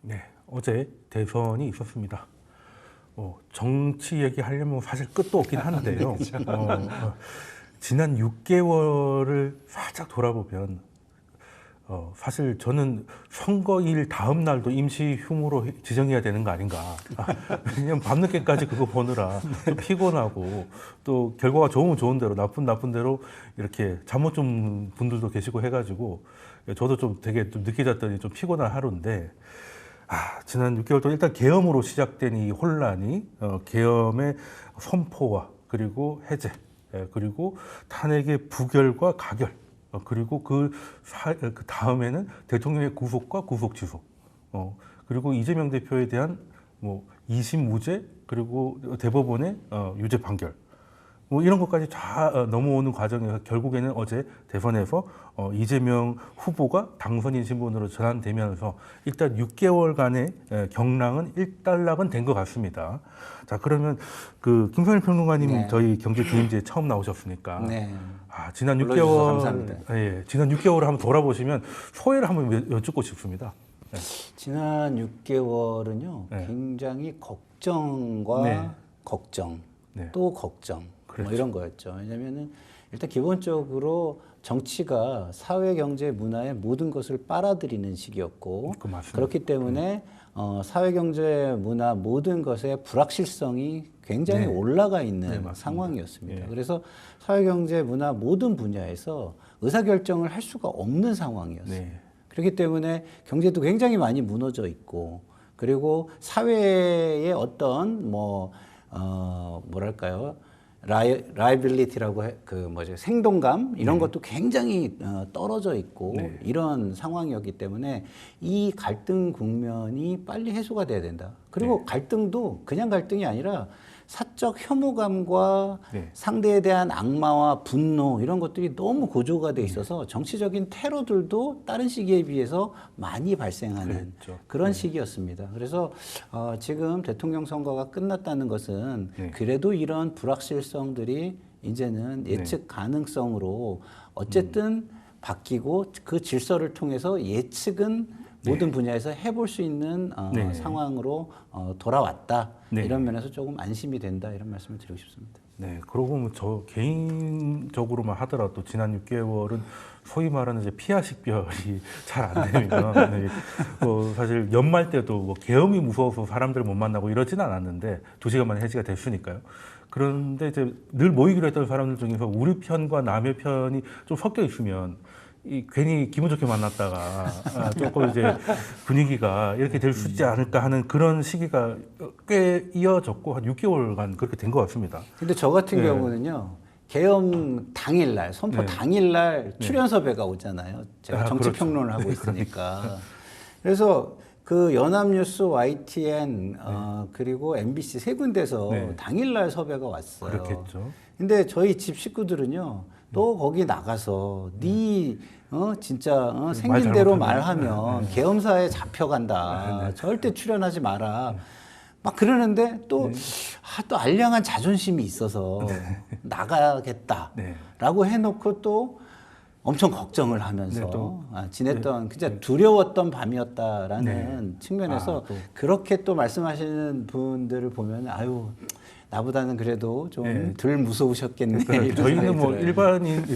네, 어제 대선이 있었습니다. 정치 얘기하려면 사실 끝도 없긴 한데요. 지난 6개월을 살짝 돌아보면 사실 저는 선거일 다음 날도 임시 휴무로 지정해야 되는 거 아닌가. 왜냐면 밤늦게까지 그거 보느라 좀 피곤하고 또 결과가 좋으면 좋은 대로 나쁜 대로 이렇게 잠 못 준 분들도 계시고 해가지고 저도 좀 되게 좀 늦게 잤더니 좀 피곤한 하루인데 지난 6개월 동안 일단 계엄으로 시작된 이 혼란이 계엄의 선포와 그리고 해제 그리고 탄핵의 부결과 가결 그리고 그 다음에는 대통령의 구속과 구속 취소 그리고 이재명 대표에 대한 뭐 2심 무죄 그리고 대법원의 유죄 판결 뭐 이런 것까지 다 넘어오는 과정에서 결국에는 어제 대선에서 이재명 후보가 당선인 신분으로 전환되면서 일단 6개월간의 경랑은 일단락은 된 것 같습니다. 자, 그러면 그 김선일 평론가님 네. 저희 경제 기임제에 처음 나오셨으니까 네. 지난 불러주셔서 6개월 감사합니다. 지난 6개월을 한번 돌아보시면 소회를 한번 여쭙고 싶습니다. 네. 지난 6개월은요, 네. 굉장히 걱정과 네. 걱정, 네. 또 걱정, 그렇죠. 뭐 이런 거였죠. 왜냐면은 일단 기본적으로 정치가 사회, 경제, 문화의 모든 것을 빨아들이는 시기였고, 그 맞습니다. 그렇기 때문에 사회, 경제, 문화 모든 것의 불확실성이 굉장히 네. 올라가 있는 네, 맞습니다. 상황이었습니다. 예. 그래서 사회, 경제, 문화 모든 분야에서 의사결정을 할 수가 없는 상황이었어요. 네. 그렇기 때문에 경제도 굉장히 많이 무너져 있고, 그리고 사회의 어떤 뭐랄까요, 라이빌리티라고 생동감 이런 것도 굉장히 떨어져 있고 네. 이런 상황이었기 때문에 이 갈등 국면이 빨리 해소가 돼야 된다. 그리고 갈등도 그냥 갈등이 아니라 사적 혐오감과 네. 상대에 대한 악마와 분노 이런 것들이 너무 고조가 돼 있어서 정치적인 테러들도 다른 시기에 비해서 많이 발생하는 그랬죠. 그런 시기였습니다. 그래서 지금 대통령 선거가 끝났다는 것은 네. 그래도 이런 불확실성들이 이제는 예측 가능성으로 어쨌든 바뀌고 그 질서를 통해서 예측은 모든 분야에서 해볼 수 있는 네. 상황으로 돌아왔다. 네. 이런 면에서 조금 안심이 된다. 이런 말씀을 드리고 싶습니다. 네, 그러고 보면 저 개인적으로만 하더라도 지난 6개월은 소위 말하는 이제 피하 식별이 잘 안 되면 네, 사실 연말 때도 뭐 계엄이 무서워서 사람들을 못 만나고 이러지는 않았는데 2시간 만에 해지가 됐으니까요. 그런데 이제 늘 모이기로 했던 사람들 중에서 우리 편과 남의 편이 좀 섞여 있으면 괜히 기분 좋게 만났다가 조금 이제 분위기가 이렇게 될 수 있지 않을까 하는 그런 시기가 꽤 이어졌고 한 6개월간 그렇게 된 것 같습니다. 근데 저 같은 네. 경우는요. 계엄 당일날, 선포 네. 당일날 출연 섭외가 오잖아요. 제가 정치 그렇죠. 평론을 하고 있으니까. 그래서 그 연합뉴스, YTN, 그리고 MBC 세 군데서 네. 당일날 섭외가 왔어요. 그렇겠죠. 근데 저희 집 식구들은요. 또 거기 나가서 진짜 생긴 대로 말하면 계엄사에 잡혀간다. 절대 출연하지 마라. 막 그러는데 또 알량한 자존심이 있어서 나가겠다라고 해놓고 또 엄청 걱정을 하면서 지냈던 진짜 두려웠던 밤이었다라는 측면에서 그렇게 또 말씀하시는 분들을 보면 아유 나보다는 그래도 좀 덜 무서우셨겠네. 그러니까 저희는 뭐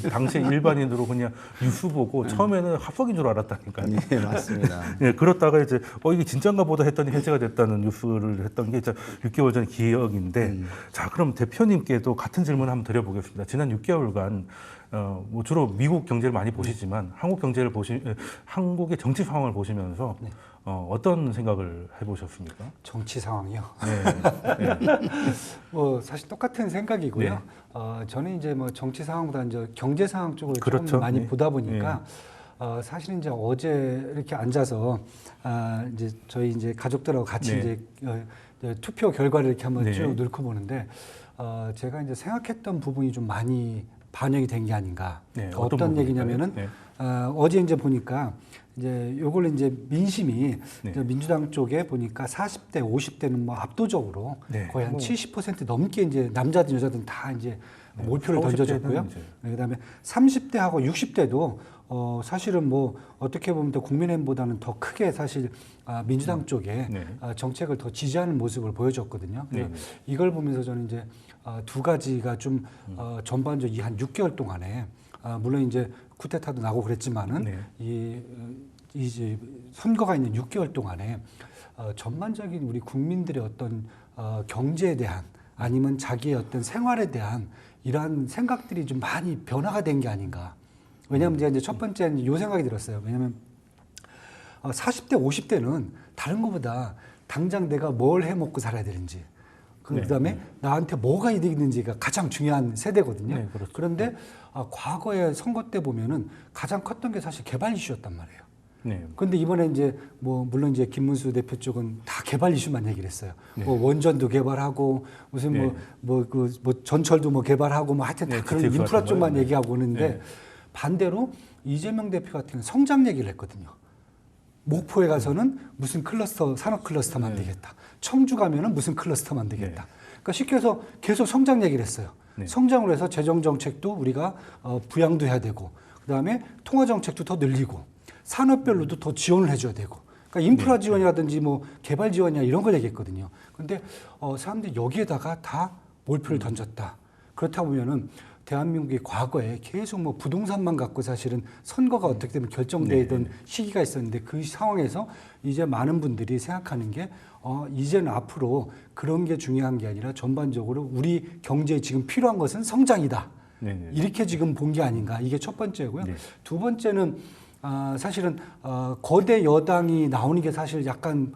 당시 일반인으로 그냥 뉴스 보고 처음에는 합석인 줄 알았다니까요. 네, 맞습니다. 네, 그렇다가 이제 이게 진짜인가 보다 했더니 해제가 됐다는 뉴스를 했던 게 6개월 전 기억인데 자, 그럼 대표님께도 같은 질문 한번 드려보겠습니다. 지난 6개월간 뭐 주로 미국 경제를 많이 보시지만 한국의 정치 상황을 보시면서 어떤 생각을 해보셨습니까? 정치 상황이요. 네. 사실 똑같은 생각이고요. 네. 저는 이제 뭐 정치 상황보다 이제 경제 상황 쪽을 그렇죠. 좀 많이 네. 보다 보니까 사실 이제 어제 이렇게 앉아서 이제 저희 이제 가족들하고 같이 네. 이제 투표 결과를 이렇게 한번 네. 쭉 넣고 보는데 제가 이제 생각했던 부분이 좀 많이 반영이 된 게 아닌가. 네, 어떤 얘기냐면은 네. 어제 이제 보니까 이제 요걸 이제 민심이 네. 이제 민주당 쪽에 보니까 40대, 50대는 뭐 압도적으로 네. 거의 한 70% 넘게 이제 남자든 여자든 다 이제 몰표를 40, 50 대는 던져줬고요. 이제. 그다음에 30대하고 60대도 사실은 뭐 어떻게 보면 더 국민의힘보다는 더 크게 사실 민주당 쪽에 네. 정책을 더 지지하는 모습을 보여줬거든요. 그래서 네. 이걸 보면서 저는 이제 두 가지가 좀 전반적으로 이 한 6개월 동안에 물론 이제 쿠데타도 나고 그랬지만은 네. 이제 선거가 있는 6개월 동안에 전반적인 우리 국민들의 어떤 경제에 대한 아니면 자기의 어떤 생활에 대한 이러한 생각들이 좀 많이 변화가 된 게 아닌가. 왜냐하면 제가 이제 첫 번째는 요 생각이 들었어요. 왜냐하면 40대, 50대는 다른 것보다 당장 내가 뭘 해 먹고 살아야 되는지, 그다음에 나한테 뭐가 이득이 있는지가 가장 중요한 세대거든요. 네, 그렇죠. 그런데 과거에 선거 때 보면은 가장 컸던 게 사실 개발 이슈였단 말이에요. 네. 그런데 이번에 이제 뭐 물론 이제 김문수 대표 쪽은 다 개발 이슈만 얘기를 했어요. 네. 뭐 원전도 개발하고 무슨 네. 뭐 전철도 뭐 개발하고 뭐 하여튼 다 네, 그런 GTX 인프라 같은 쪽만 거요. 얘기하고 오는데 네. 반대로 이재명 대표 같은 경우는 성장 얘기를 했거든요. 목포에 가서는 무슨 클러스터 산업 클러스터 만들겠다. 청주 가면은 무슨 클러스터 만들겠다. 네. 그러니까 쉽게 해서 계속 성장 얘기를 했어요. 네. 성장을 해서 재정 정책도 우리가 부양도 해야 되고, 그다음에 통화 정책도 더 늘리고, 산업별로도 더 지원을 해줘야 되고, 그러니까 인프라 지원이라든지 뭐 개발 지원이나 이런 걸 얘기했거든요. 그런데 사람들이 여기에다가 다 몰표를 던졌다. 그렇다 보면은 대한민국이 과거에 계속 뭐 부동산만 갖고 사실은 선거가 어떻게 되면 결정되던 시기가 있었는데 그 상황에서 이제 많은 분들이 생각하는 게 이제는 앞으로 그런 게 중요한 게 아니라 전반적으로 우리 경제에 지금 필요한 것은 성장이다. 네네. 이렇게 지금 본 게 아닌가. 이게 첫 번째고요. 네. 두 번째는 사실은 거대 여당이 나오는 게 사실 약간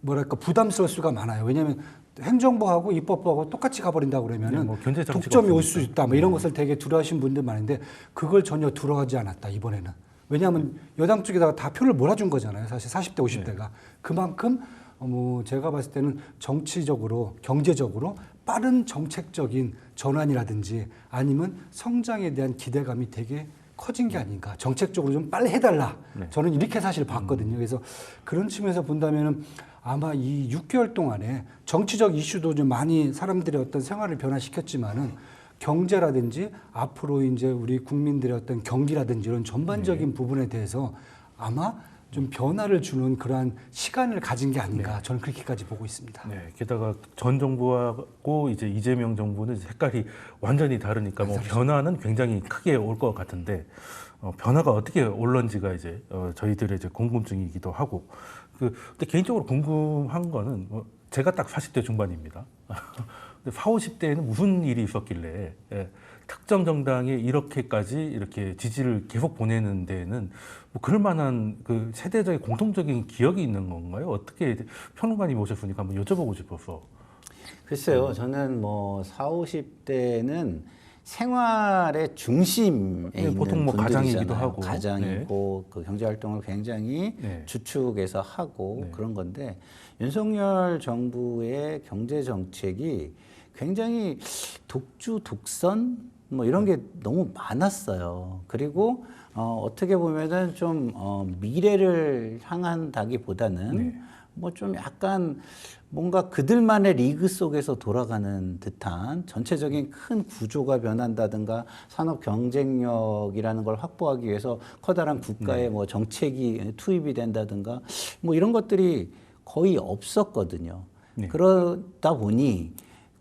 뭐랄까 부담스러울 수가 많아요. 왜냐하면 행정부하고 입법부하고 똑같이 가버린다고 그러면은 네, 뭐 견제 장치가 독점이 올 수 없으니까. 있다. 뭐 이런 것을 되게 두려워하시는 분들 많은데 그걸 전혀 두려워하지 않았다 이번에는. 왜냐하면 여당 쪽에다가 다 표를 몰아준 거잖아요. 사실 40대 50대가 그만큼 뭐 제가 봤을 때는 정치적으로 경제적으로 빠른 정책적인 전환이라든지 아니면 성장에 대한 기대감이 되게 커진 게 아닌가. 정책적으로 좀 빨리 해달라. 저는 이렇게 사실 봤거든요. 그래서 그런 측면에서 본다면은 아마 이 6개월 동안에 정치적 이슈도 좀 많이 사람들의 어떤 생활을 변화시켰지만은 경제라든지 앞으로 이제 우리 국민들의 어떤 경기라든지 이런 전반적인 부분에 대해서 아마 좀 변화를 주는 그러한 시간을 가진 게 아닌가. 저는 그렇게까지 보고 있습니다. 네, 게다가 전 정부하고 이제 이재명 정부는 색깔이 완전히 다르니까 뭐 변화는 굉장히 크게 올 것 같은데 변화가 어떻게 올런지가 이제 저희들의 이제 궁금증이기도 하고 근데 개인적으로 궁금한 거는 제가 딱 40대 중반입니다. 근데 40, 50대에는 무슨 일이 있었길래 특정 정당에 이렇게 지지를 계속 보내는 데는 뭐 그럴 만한 그 세대적인 공통적인 기억이 있는 건가요? 어떻게 평론가님 오셨으니까 한번 여쭤보고 싶어서. 글쎄요, 저는 뭐 40, 50대는 생활의 중심에 있는 보통 뭐 분들이잖아요. 가장이기도 하고. 가장이고 그 경제 활동을 굉장히 네. 주축해서 하고 네. 그런 건데 윤석열 정부의 경제 정책이 굉장히 독주, 독선 뭐 이런 게 너무 많았어요. 그리고 어떻게 보면은 좀 미래를 향한다기보다는 뭐 좀 약간 뭔가 그들만의 리그 속에서 돌아가는 듯한 전체적인 큰 구조가 변한다든가 산업 경쟁력이라는 걸 확보하기 위해서 커다란 국가의 뭐 정책이 투입이 된다든가 뭐 이런 것들이 거의 없었거든요. 그러다 보니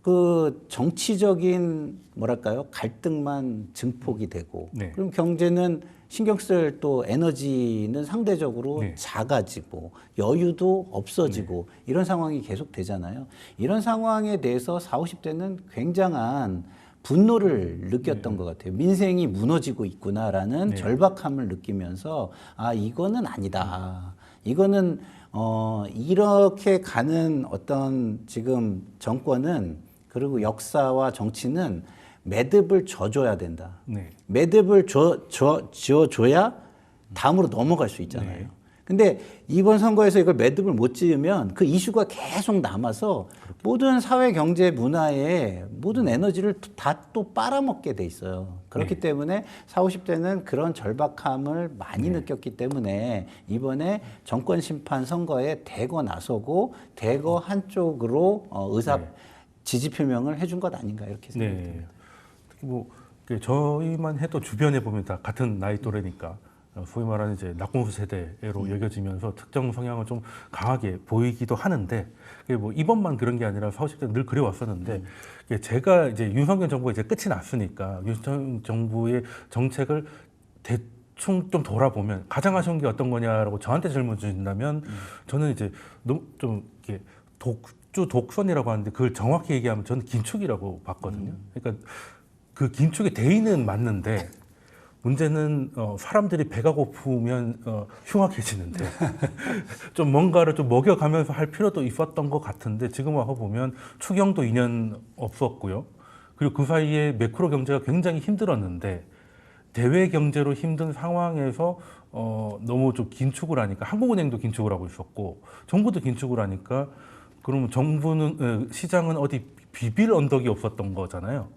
그 정치적인 뭐랄까요 갈등만 증폭이 되고 그럼 경제는 신경 쓸 또 에너지는 상대적으로 작아지고 여유도 없어지고 이런 상황이 계속 되잖아요. 이런 상황에 대해서 40, 50대는 굉장한 분노를 느꼈던 것 같아요. 민생이 무너지고 있구나라는 절박함을 느끼면서 아 이거는 아니다. 이거는 이렇게 가는 어떤 지금 정권은 그리고 역사와 정치는 매듭을 져줘야 된다. 매듭을 지어줘야 다음으로 넘어갈 수 있잖아요. 근데 이번 선거에서 이걸 매듭을 못 지으면 그 이슈가 계속 남아서 모든 사회, 경제, 문화에 모든 에너지를 다 또 빨아먹게 돼 있어요. 그렇기 때문에 40, 50대는 그런 절박함을 많이 느꼈기 때문에 이번에 정권 심판 선거에 대거 나서고 대거 한쪽으로 지지 표명을 해준 것 아닌가 이렇게 생각합니다. 특히 뭐 저희만 해도 주변에 보면 다 같은 나이 또래니까 소위 말하는 이제 낙공수 세대로 여겨지면서 특정 성향을 좀 강하게 보이기도 하는데 그게 뭐 이번만 그런 게 아니라 40, 50대 늘 그래 왔었는데 제가 이제 윤석열 정부가 이제 끝이 났으니까 윤석열 정부의 정책을 대충 좀 돌아보면 가장 아쉬운 게 어떤 거냐라고 저한테 질문 주신다면 저는 이제 너무 좀 이렇게 독선이라고 하는데 그걸 정확히 얘기하면 저는 긴축이라고 봤거든요. 그러니까 그 긴축의 대의는 맞는데 문제는 사람들이 배가 고프면 흉악해지는데 좀 뭔가를 좀 먹여가면서 할 필요도 있었던 것 같은데 지금 와서 보면 추경도 2년 없었고요. 그리고 그 사이에 매크로 경제가 굉장히 힘들었는데 대외 경제로 힘든 상황에서 너무 좀 긴축을 하니까 한국은행도 긴축을 하고 있었고 정부도 긴축을 하니까 그러면 정부는 시장은 어디 비빌 언덕이 없었던 거잖아요.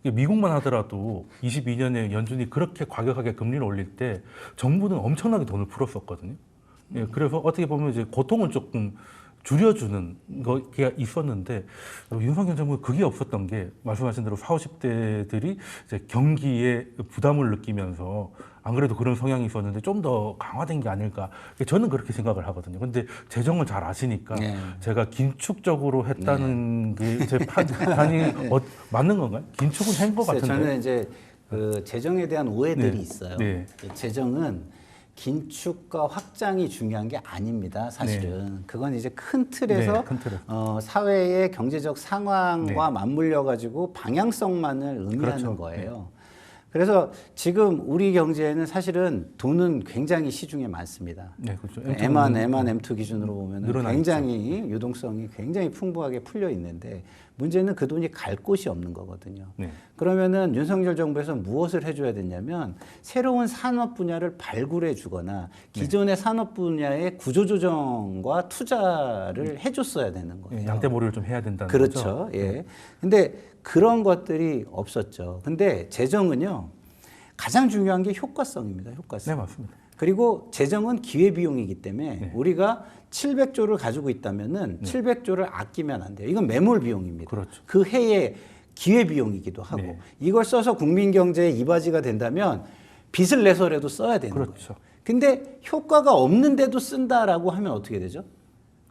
미국만 하더라도 22년에 연준이 그렇게 과격하게 금리를 올릴 때 정부는 엄청나게 돈을 풀었었거든요. 예, 그래서 어떻게 보면 이제 고통을 조금 줄여주는 게 있었는데 윤석열 정부는 그게 없었던 게 말씀하신 대로 40, 50대들이 이제 경기에 부담을 느끼면서 안 그래도 그런 성향이 있었는데 좀 더 강화된 게 아닐까 저는 그렇게 생각을 하거든요. 근데 재정을 잘 아시니까 제가 긴축적으로 했다는 게 제 판단이 맞는 건가요? 긴축은 한 것 같은데. 저는 이제 그 재정에 대한 오해들이 있어요. 재정은 긴축과 확장이 중요한 게 아닙니다. 사실은 그건 이제 큰 틀에서 사회의 경제적 상황과 맞물려 가지고 방향성만을 의미하는 거예요. 그래서 지금 우리 경제에는 사실은 돈은 굉장히 시중에 많습니다. 그렇죠. M1, M2 기준으로 보면 굉장히 유동성이 굉장히 풍부하게 풀려 있는데 문제는 그 돈이 갈 곳이 없는 거거든요. 그러면은 윤석열 정부에서 무엇을 해줘야 되냐면 새로운 산업 분야를 발굴해 주거나 기존의 산업 분야의 구조조정과 투자를 해줬어야 되는 거예요. 양떼머리를 좀 해야 된다는 거죠. 거죠. 예. 근데 그런 것들이 없었죠. 근데 재정은요, 가장 중요한 게 효과성입니다. 효과성. 네, 맞습니다. 그리고 재정은 기회비용이기 때문에 우리가 700조를 가지고 있다면은 700조를 아끼면 안 돼요. 이건 매몰 비용입니다. 그렇죠. 그 해의 기회비용이기도 하고 이걸 써서 국민 경제에 이바지가 된다면 빚을 내서라도 써야 되는 거예요. 근데 효과가 없는데도 쓴다라고 하면 어떻게 되죠?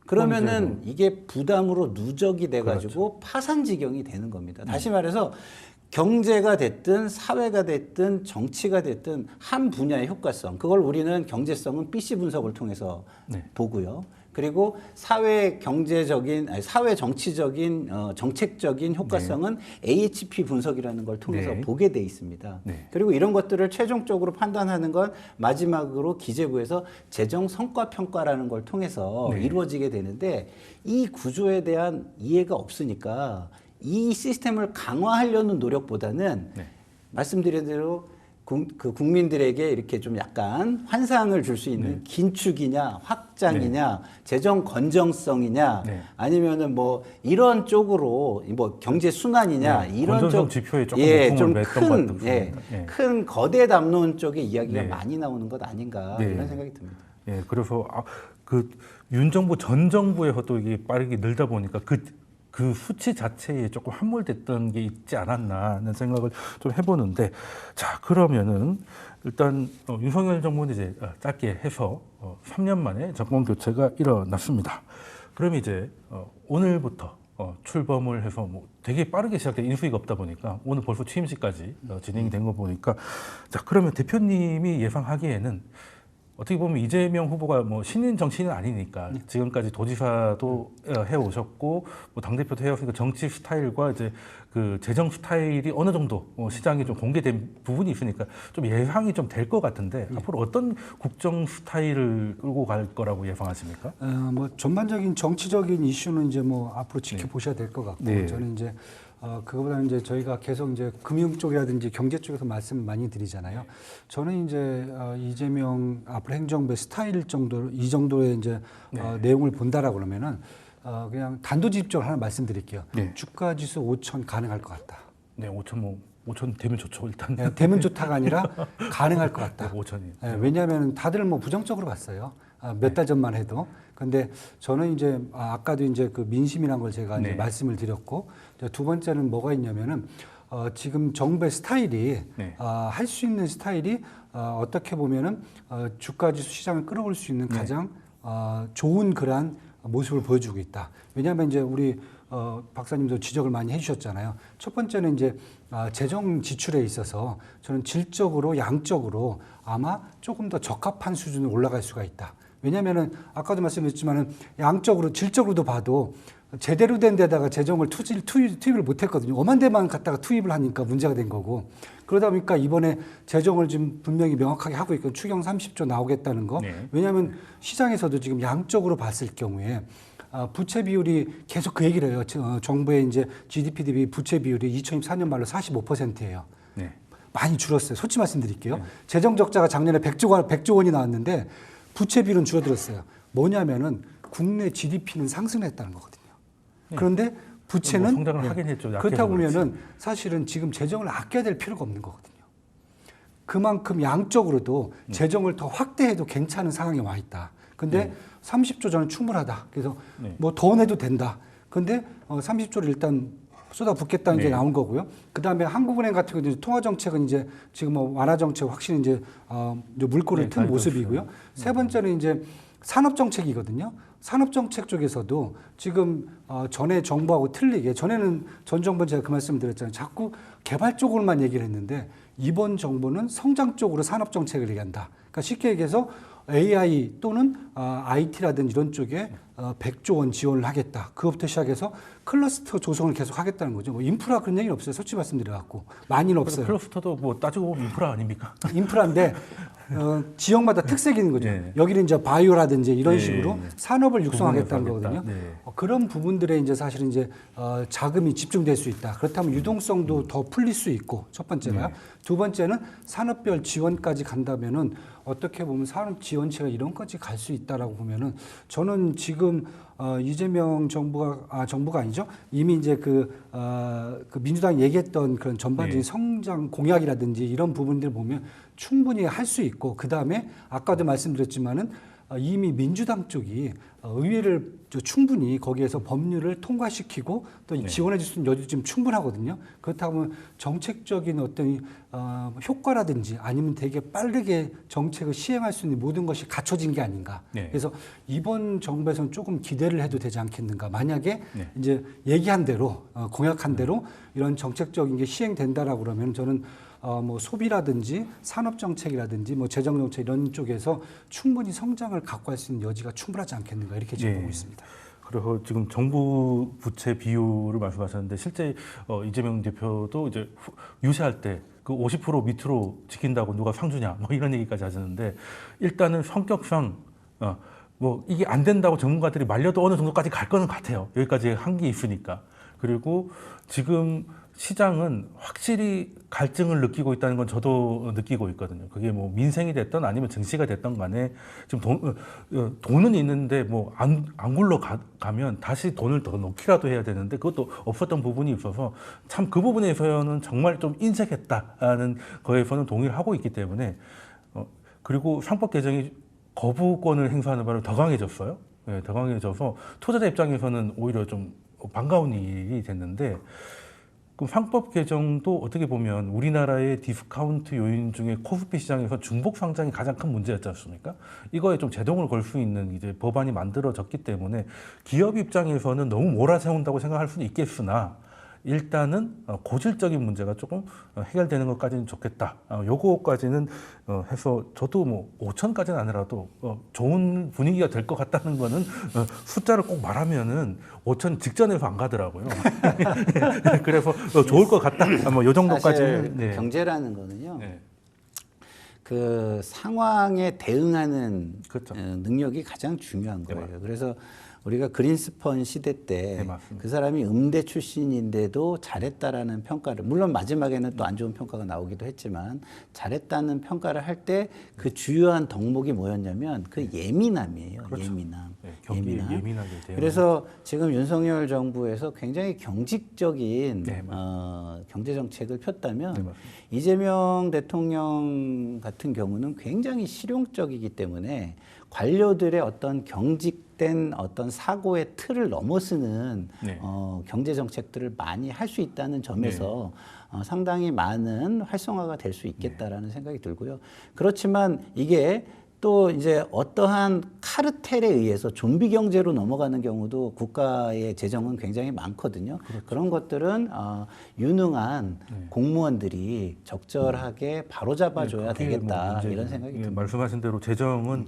그러면은 이게 부담으로 누적이 돼가지고 파산지경이 되는 겁니다. 다시 말해서 경제가 됐든 사회가 됐든 정치가 됐든 한 분야의 효과성, 그걸 우리는 경제성은 BC 분석을 통해서 보고요. 그리고 사회 경제적인, 사회 정치적인, 정책적인 효과성은 AHP 분석이라는 걸 통해서 보게 돼 있습니다. 그리고 이런 것들을 최종적으로 판단하는 건 마지막으로 기재부에서 재정 성과 평가라는 걸 통해서 이루어지게 되는데 이 구조에 대한 이해가 없으니까 이 시스템을 강화하려는 노력보다는 말씀드린 대로 그 국민들에게 이렇게 좀 약간 환상을 줄 수 있는 긴축이냐 확장이냐 재정 건정성이냐 아니면은 뭐 이런 쪽으로 뭐 경제 순환이냐 이런 쪽 지표에 조금 큰 거대 담론 쪽의 이야기가 많이 나오는 것 아닌가 이런 생각이 듭니다. 그래서 그 윤 정부 전 정부에서도 이게 빠르게 늘다 보니까 그 수치 자체에 조금 함몰됐던 게 있지 않았나 하는 생각을 좀 해보는데, 자, 그러면은 일단 윤석열 정부는 이제 짧게 해서 3년 만에 정권 교체가 일어났습니다. 그럼 이제 오늘부터 출범을 해서 뭐 되게 빠르게 시작된 인수위가 없다 보니까 오늘 벌써 취임식까지 진행이 된 거 보니까, 자, 그러면 대표님이 예상하기에는 어떻게 보면 이재명 후보가 뭐 신인 정치인은 아니니까 지금까지 도지사도 해오셨고 뭐 당대표도 해왔으니까 정치 스타일과 이제 그 재정 스타일이 어느 정도 시장에 좀 공개된 부분이 있으니까 좀 예상이 좀 될 것 같은데 앞으로 어떤 국정 스타일을 끌고 갈 거라고 예상하십니까? 뭐 전반적인 정치적인 이슈는 이제 뭐 앞으로 지켜보셔야 될 것 같고 저는 이제 그거보다는 이제 저희가 계속 이제 금융 쪽이라든지 경제 쪽에서 말씀 많이 드리잖아요. 저는 이제 이재명 앞으로 행정부의 스타일 정도 이 정도의 이제 내용을 본다라고 그러면은 그냥 단도직입적으로 하나 말씀드릴게요. 주가 지수 5천 가능할 것 같다. 5천 되면 좋죠 일단. 되면 좋다가 아니라 가능할 것 같다. 5천이. 왜냐하면 다들 뭐 부정적으로 봤어요. 몇 달 전만 해도. 근데 저는 이제 아까도 이제 그 민심이란 걸 제가 이제 말씀을 드렸고 두 번째는 뭐가 있냐면은 지금 정부의 스타일이 네. 할 수 있는 스타일이 어떻게 보면은 주가지수 시장을 끌어올 수 있는 가장 좋은 그러한 모습을 보여주고 있다. 왜냐하면 이제 우리 박사님도 지적을 많이 해주셨잖아요. 첫 번째는 이제 재정 지출에 있어서 저는 질적으로 양적으로 아마 조금 더 적합한 수준으로 올라갈 수가 있다. 왜냐하면은 아까도 말씀드렸지만은 양적으로 질적으로도 봐도 제대로 된 데다가 재정을 투입을 못했거든요. 엄한 데만 갖다가 투입을 하니까 문제가 된 거고. 그러다 보니까 이번에 재정을 지금 분명히 명확하게 하고 있고 추경 30조 나오겠다는 거. 네. 왜냐하면 시장에서도 지금 양적으로 봤을 경우에 부채 비율이 계속 그 얘기를 해요. 정부의 이제 GDP 대비 부채 비율이 2024년 말로 45%예요. 네. 많이 줄었어요. 솔직히 말씀드릴게요. 재정 적자가 작년에 100조 원이 나왔는데 부채 비율은 줄어들었어요. 뭐냐면은 국내 GDP는 상승했다는 거거든요. 그런데 부채는 뭐 성장을 하긴 했죠. 그렇다 보면은 사실은 지금 재정을 아껴야 될 필요가 없는 거거든요. 그만큼 양적으로도 재정을 더 확대해도 괜찮은 상황에 와 있다. 근데 30조 저는 충분하다. 그래서 뭐 더 내도 된다. 근데 30조를 일단 쏟아붓겠다는 게 나온 거고요. 그 다음에 한국은행 같은 경우는 통화 정책은 이제 지금 뭐 완화 정책 확실히 이제 물꼬를 튼 모습이고요. 세 번째는 이제 산업 정책이거든요. 산업 정책 쪽에서도 지금 전에 정부하고 틀리게 전에는 전 정부는 제가 그 말씀 드렸잖아요. 자꾸 개발 쪽으로만 얘기를 했는데 이번 정부는 성장 쪽으로 산업 정책을 얘기한다. 그러니까 쉽게 얘기해서 AI 또는 IT라든지 이런 쪽에 100조 원 지원을 하겠다. 그것부터 시작해서 클러스터 조성을 계속 하겠다는 거죠. 뭐 인프라 그런 얘기는 없어요. 솔직히 말씀드려갖고 많이는 없어요. 클러스터도 뭐 따지고 보면 인프라 아닙니까? 인프라인데 지역마다 특색이 있는 거죠. 네. 여기는 이제 바이오라든지 이런 네. 식으로 산업을 육성하겠다는 거거든요. 네. 그런 부분들에 이제 사실은 이제 자금이 집중될 수 있다. 그렇다면 유동성도 더 풀릴 수 있고 첫 번째가요. 두 번째는 산업별 지원까지 간다면은 어떻게 보면 산업 지원체가 이런 것까지 갈 수 있다라고 보면은 저는 지금 이재명 정부가 아니죠. 이미 이제 그 민주당이 얘기했던 그런 전반적인 성장 공약이라든지 이런 부분들을 보면 충분히 할 수 있고 그 다음에 아까도 말씀드렸지만은 이미 민주당 쪽이 의회를 충분히 거기에서 법률을 통과시키고 또 지원해 줄 수 있는 여지 지금 충분하거든요. 그렇다면 정책적인 어떤 효과라든지 아니면 되게 빠르게 정책을 시행할 수 있는 모든 것이 갖춰진 게 아닌가. 그래서 이번 정부에서는 조금 기대를 해도 되지 않겠는가. 만약에 이제 얘기한 대로 공약한 대로 이런 정책적인 게 시행된다라고 그러면 저는 뭐 소비라든지 산업 정책이라든지 뭐 재정 정책 이런 쪽에서 충분히 성장을 갖고 갈 수 있는 여지가 충분하지 않겠는가 이렇게 지금 보고 있습니다. 그래서 지금 정부 부채 비율을 말씀하셨는데 실제 이재명 대표도 이제 유세할 때 그 50% 밑으로 지킨다고 누가 상주냐 뭐 이런 얘기까지 하셨는데 일단은 성격상 뭐 이게 안 된다고 전문가들이 말려도 어느 정도까지 갈 거는 같아요. 여기까지 한 게 있으니까. 그리고 지금 시장은 확실히 갈증을 느끼고 있다는 건 저도 느끼고 있거든요. 그게 뭐 민생이 됐든 아니면 정치가 됐든 간에 지금 돈은 있는데 뭐 안 굴러가면 다시 돈을 더 넣기라도 해야 되는데 그것도 없었던 부분이 있어서 참 그 부분에서는 정말 좀 인색했다는 거에서는 동의를 하고 있기 때문에 그리고 상법 개정이 거부권을 행사하는 바람에 더 강해졌어요. 네, 더 강해져서 투자자 입장에서는 오히려 좀 반가운 일이 됐는데 그럼 상법 개정도 어떻게 보면 우리나라의 디스카운트 요인 중에 코스피 시장에서 중복 상장이 가장 큰 문제였지 않습니까? 이거에 좀 제동을 걸 수 있는 이제 법안이 만들어졌기 때문에 기업 입장에서는 너무 몰아세운다고 생각할 수는 있겠으나 일단은 고질적인 문제가 조금 해결되는 것까지는 좋겠다. 요거까지는 해서 저도 뭐 5천까지는 아니라도 좋은 분위기가 될 것 같다는 거는 숫자를 꼭 말하면은 5천 직전에서 안 가더라고요. 그래서 좋을 것 같다. 뭐 요 정도까지는. 사실 경제라는 거는요. 그 상황에 대응하는 그렇죠. 능력이 가장 중요한 거예요. 그래서 우리가 그린스펀 시대 때 그 네, 사람이 음대 출신인데도 잘했다라는 평가를 물론 마지막에는 또 안 좋은 평가가 나오기도 했지만 잘했다는 평가를 할 때 그 주요한 덕목이 뭐였냐면 그 예민함이에요. 그렇죠. 예민함. 네, 경기에 예민하게 돼요. 그래서 지금 윤석열 정부에서 굉장히 경직적인 경제 정책을 폈다면 이재명 대통령 같은 경우는 굉장히 실용적이기 때문에 관료들의 어떤 경직된 어떤 사고의 틀을 넘어서는 네. 경제 정책들을 많이 할 수 있다는 점에서 상당히 많은 활성화가 될 수 있겠다라는 생각이 들고요. 그렇지만 이게 또 이제 어떠한 카르텔에 의해서 좀비 경제로 넘어가는 경우도 국가의 재정은 굉장히 많거든요. 그런 것들은 유능한 공무원들이 적절하게 바로잡아줘야 되겠다 이런 생각이 듭니다. 말씀하신 대로 재정은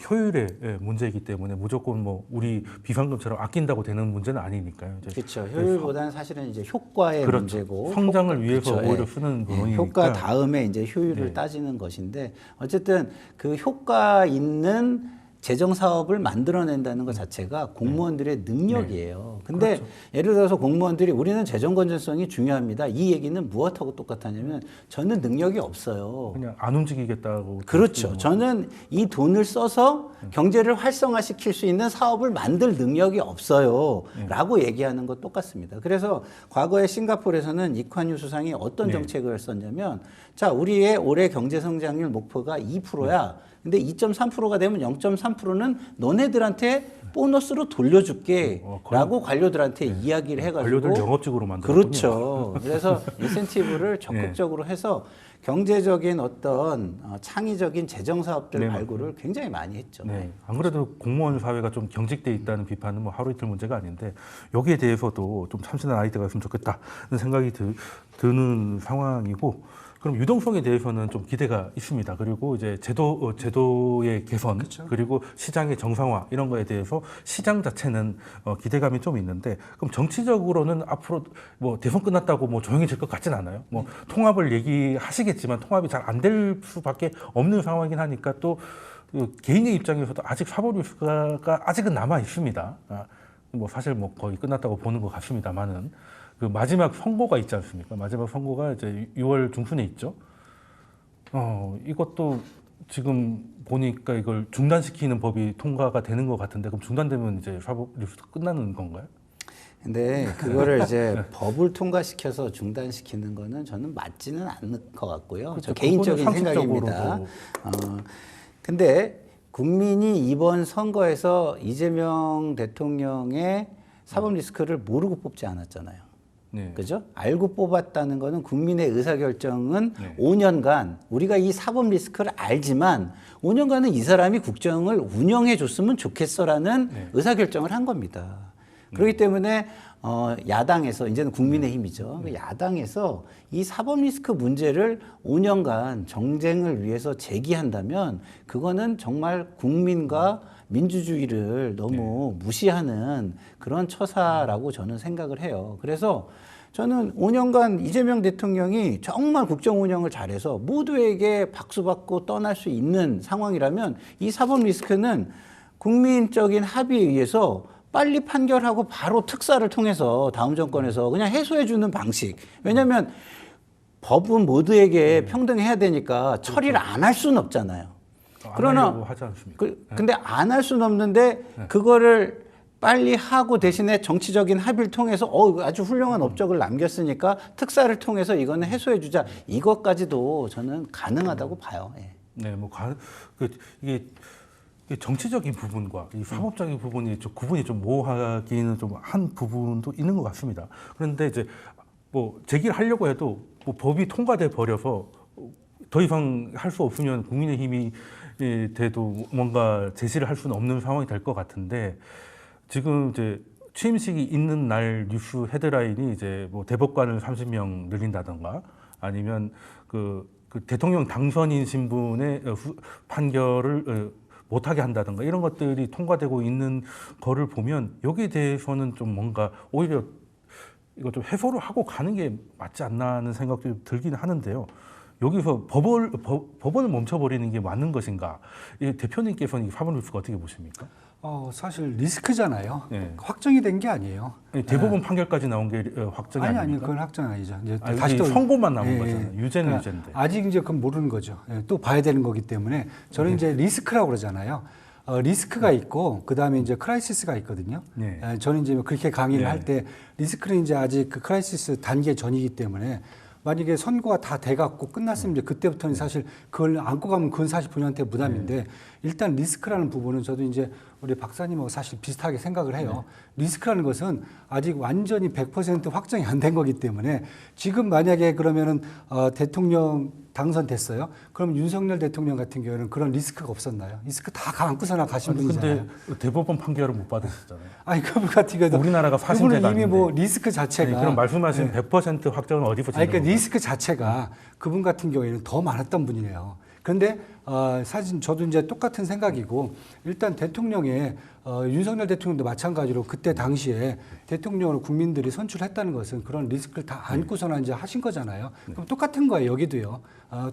효율의 문제이기 때문에 무조건 뭐 우리 비상금처럼 아낀다고 되는 문제는 아니니까요. 그렇죠. 효율보다는 사실은 이제 효과의 그렇죠. 문제고 성장을 위해서 그렇죠. 오히려 쓰는 부분이니까 효과 다음에 이제 효율을 따지는 것인데 어쨌든 그 효과 있는 재정 사업을 만들어낸다는 것 자체가 공무원들의 능력이에요. 근데 그렇죠. 예를 들어서 공무원들이 우리는 재정 건전성이 중요합니다. 이 얘기는 무엇하고 똑같냐면 저는 능력이 없어요. 그냥 안 움직이겠다고. 그렇죠. 저는 이 돈을 써서 경제를 활성화시킬 수 있는 사업을 만들 능력이 없어요. 라고 얘기하는 것 똑같습니다. 그래서 과거에 싱가포르에서는 이콴유 수상이 어떤 정책을 썼냐면 자, 우리의 올해 경제 성장률 목표가 2%야. 근데 2.3%가 되면 0.3%는 너네들한테 보너스로 돌려줄게 라고 관료들한테 이야기를 해가지고 관료들 영업직으로 만들었군요. 그렇죠. 그래서 인센티브를 적극적으로 해서 경제적인 어떤 창의적인 재정 사업들 발굴을 굉장히 많이 했죠. 네. 안 그래도 공무원 사회가 좀 경직돼 있다는 비판은 뭐 하루 이틀 문제가 아닌데 여기에 대해서도 좀 참신한 아이디어가 있으면 좋겠다는 생각이 드는 상황이고 그럼 유동성에 대해서는 좀 기대가 있습니다. 그리고 이제 제도의 개선 그리고 시장의 정상화 이런 거에 대해서 시장 자체는 기대감이 좀 있는데 그럼 정치적으로는 앞으로 뭐 대선 끝났다고 뭐 조용해질 것 같진 않아요. 뭐 통합을 얘기하시겠지만 통합이 잘 안 될 수밖에 없는 상황이긴 하니까 또 개인의 입장에서도 아직 사법뉴스가 아직은 남아 있습니다. 뭐 사실 뭐 거의 끝났다고 보는 것 같습니다만은. 그 마지막 선고가 있지 않습니까? 마지막 선고가 이제 6월 중순에 있죠. 이것도 지금 보니까 이걸 중단시키는 법이 통과가 되는 것 같은데 그럼 중단되면 이제 사법 뉴스도 끝나는 건가요? 근데 그거를 이제 법을 통과시켜서 중단시키는 거는 저는 맞지는 않을 것 같고요. 그렇죠. 저 개인적인 생각입니다. 근데 국민이 이번 선거에서 이재명 대통령의 사법 리스크를 모르고 뽑지 않았잖아요. 네. 그죠? 알고 뽑았다는 거는 국민의 의사결정은 5년간 우리가 이 사법 리스크를 알지만 5년간은 이 사람이 국정을 운영해 줬으면 좋겠어라는 의사결정을 한 겁니다. 그렇기 때문에 야당에서 이제는 국민의힘이죠. 야당에서 이 사법 리스크 문제를 5년간 정쟁을 위해서 제기한다면 그거는 정말 국민과 민주주의를 너무 무시하는 그런 처사라고 저는 생각을 해요. 그래서 저는 5년간 이재명 대통령이 정말 국정 운영을 잘해서 모두에게 박수받고 떠날 수 있는 상황이라면 이 사법 리스크는 국민적인 합의에 의해서 빨리 판결하고 바로 특사를 통해서 다음 정권에서 그냥 해소해주는 방식. 왜냐하면 법은 모두에게 평등해야 되니까 처리를 안 할 수는 없잖아요. 그러나 하지 않습니까? 근데 안 할 수는 없는데 그거를 빨리 하고 대신에 정치적인 합의를 통해서 아주 훌륭한 업적을 남겼으니까 특사를 통해서 이거는 해소해 주자. 이것까지도 저는 가능하다고 봐요. 예. 네, 뭐 이게 정치적인 부분과 이 사법적인 부분이 좀 구분이 좀 모호하기는 좀 한 부분도 있는 것 같습니다. 그런데 이제 뭐 제기를 하려고 해도 뭐 법이 통과돼 버려서 더 이상 할 수 없으면 국민의힘이 돼도 뭔가 제시를 할 수는 없는 상황이 될 것 같은데 지금 이제 취임식이 있는 날 뉴스 헤드라인이 이제 뭐 대법관을 30명 늘린다던가 아니면 그 대통령 당선인 신분의 판결을 못하게 한다던가 이런 것들이 통과되고 있는 거를 보면 여기에 대해서는 좀 뭔가 오히려 이거 좀 해소를 하고 가는 게 맞지 않나 하는 생각도 들긴 하는데요. 여기서 법원을 멈춰버리는 게 맞는 것인가? 이 대표님께서는 이 사법 뉴스가 어떻게 보십니까? 사실 리스크잖아요. 네. 확정이 된 게 아니에요. 대법원 판결까지 나온 게 확정이 아닙니까? 아니, 그건 확정 아니죠. 이제 다시 또 선고만 나온 거잖아요. 유죄는 유죄인데. 아직 이제 그건 모르는 거죠. 또 봐야 되는 거기 때문에 저는 이제 리스크라고 그러잖아요. 리스크가 있고 그다음에 이제 크라이시스가 있거든요. 네. 저는 이제 그렇게 강의를 할 때 리스크는 이제 아직 그 크라이시스 단계 전이기 때문에 만약에 선고가 다 돼갖고 끝났으면 이제 그때부터는 사실 그걸 안고 가면 그건 사실 본인한테 부담인데 일단 리스크라는 부분은 저도 이제 우리 박사님하고 사실 비슷하게 생각을 해요. 리스크라는 것은 아직 완전히 100% 확정이 안 된 거기 때문에 지금 만약에 그러면은 대통령 당선됐어요. 그럼 윤석열 대통령 같은 경우에는 그런 리스크가 없었나요? 리스크 다 안고서나 가신 분이잖아요. 근데 대법원 판결을 못 받으셨잖아요. 아니 그분 같은 경우도 우리나라가 사실대가 그분은 이미 뭐 아닌데. 리스크 자체가 아니, 그럼 말씀하신 100% 확정은 어디 붙이는 아니, 그러니까 거예요? 리스크 자체가 그분 같은 경우에는 더 많았던 분이에요. 그런데 사실 저도 이제 똑같은 생각이고 일단 대통령의 윤석열 대통령도 마찬가지로 그때 당시에 대통령으로 국민들이 선출했다는 것은 그런 리스크를 다 안고서나 이제 하신 거잖아요. 그럼 똑같은 거예요, 여기도요.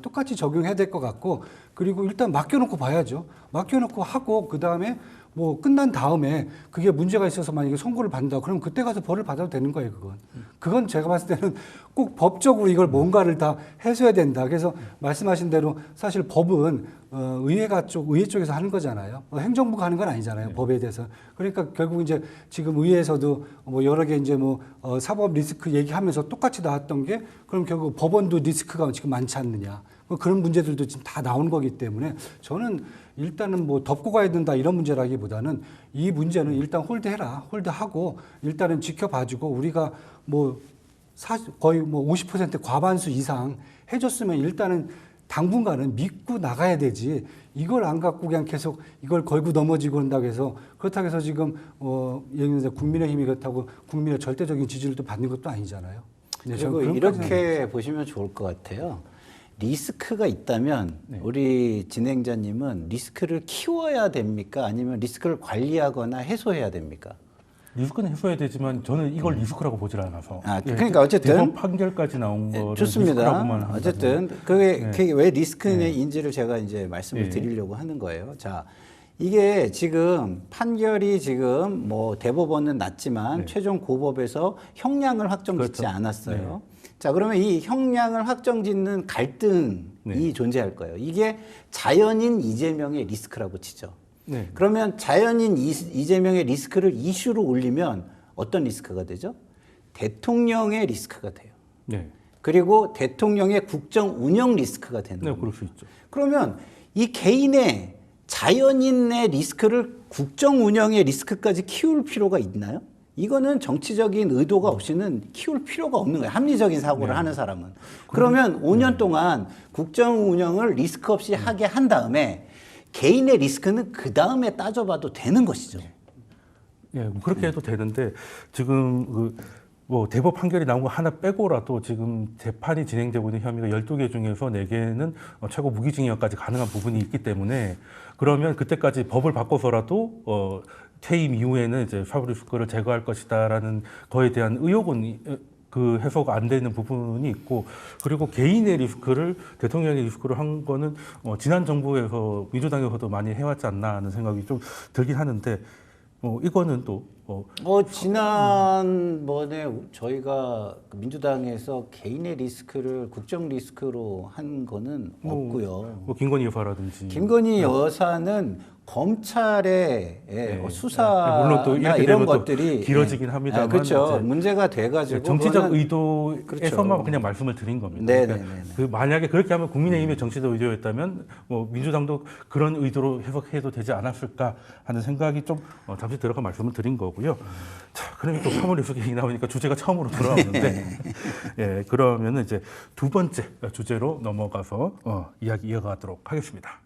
똑같이 적용해야 될 것 같고 그리고 일단 맡겨놓고 봐야죠. 맡겨놓고 하고 그 다음에 뭐 끝난 다음에 그게 문제가 있어서 만약에 선고를 받는다 그러면 그때 가서 벌을 받아도 되는 거예요, 그건 제가 봤을 때는 꼭 법적으로 이걸 뭔가를 다 해소해야 된다. 그래서 말씀하신 대로 사실 법은 의회 쪽에서 하는 거잖아요. 행정부가 하는 건 아니잖아요, 법에 대해서. 그러니까 결국 이제 지금 의회에서도 뭐 여러 개 이제 뭐 사법 리스크 얘기하면서 똑같이 나왔던 게 그럼 결국 법원도 리스크가 지금 많지 않느냐. 그런 문제들도 지금 다 나온 거기 때문에 저는 일단은 뭐 덮고 가야 된다 이런 문제라기보다는 이 문제는 일단 홀드하고 일단은 지켜봐주고 우리가 뭐 거의 뭐 50% 과반수 이상 해줬으면 일단은 당분간은 믿고 나가야 되지 이걸 안 갖고 그냥 계속 이걸 걸고 넘어지고 한다고 해서 그렇다고 해서 지금 예를 들어서 국민의힘이 그렇다고 국민의 절대적인 지지를 또 받는 것도 아니잖아요. 네, 그리고 이렇게 보시면 좋을 것 같아요. 리스크가 있다면 우리 진행자님은 리스크를 키워야 됩니까? 아니면 리스크를 관리하거나 해소해야 됩니까? 리스크는 해소해야 되지만 저는 이걸 리스크라고 보질 않아서. 그러니까 어쨌든 대법 판결까지 나온 거를 좋습니다. 리스크라고만 어쨌든 그게 왜 리스크인지를 제가 이제 말씀을 드리려고 하는 거예요. 자, 이게 지금 판결이 지금 뭐 대법원은 났지만 최종 고법에서 형량을 확정짓지 그렇죠. 않았어요. 자, 그러면 이 형량을 확정짓는 갈등이 존재할 거예요. 이게 자연인 이재명의 리스크라고 치죠. 그러면 자연인 이재명의 리스크를 이슈로 올리면 어떤 리스크가 되죠? 대통령의 리스크가 돼요. 그리고 대통령의 국정 운영 리스크가 되는 거예요. 그럴 수 있죠. 그러면 이 개인의 자연인의 리스크를 국정 운영의 리스크까지 키울 필요가 있나요? 이거는 정치적인 의도가 없이는 키울 필요가 없는 거예요. 합리적인 사고를 하는 사람은. 그러면 5년 동안 국정 운영을 리스크 없이 하게 한 다음에 개인의 리스크는 그 다음에 따져봐도 되는 것이죠. 그렇게 해도 되는데 지금 뭐 대법 판결이 나온 거 하나 빼고라도 지금 재판이 진행되고 있는 혐의가 12개 중에서 4개는 최고 무기징역까지 가능한 부분이 있기 때문에 그러면 그때까지 법을 바꿔서라도 퇴임 이후에는 이제 사법 리스크를 제거할 것이다라는 거에 대한 의혹은 그 해소가 안 되는 부분이 있고 그리고 개인의 리스크를 대통령의 리스크를 한 거는 지난 정부에서 민주당에서도 많이 해왔지 않나 하는 생각이 좀 들긴 하는데 이거는 또 지난번에 저희가 민주당에서 개인의 리스크를 국정 리스크로 한 거는 없고요. 김건희 여사라든지 김건희 여사는 검찰의 수사나 물론 또 이렇게 이런 되면 것들이 또 길어지긴 합니다만 그렇죠. 문제가 돼가지고 정치적 의도에서만 그렇죠. 그냥 말씀을 드린 겁니다. 네네네. 그러니까 만약에 그렇게 하면 국민의힘의 정치적 의도였다면 뭐 민주당도 그런 의도로 해석해도 되지 않았을까 하는 생각이 좀 잠시 들어가 말씀을 드린 거고요. 자, 그러면 또 사물 리스크 얘기 나오니까 주제가 처음으로 돌아오는데 그러면은 이제 두 번째 주제로 넘어가서 이야기 이어가도록 하겠습니다.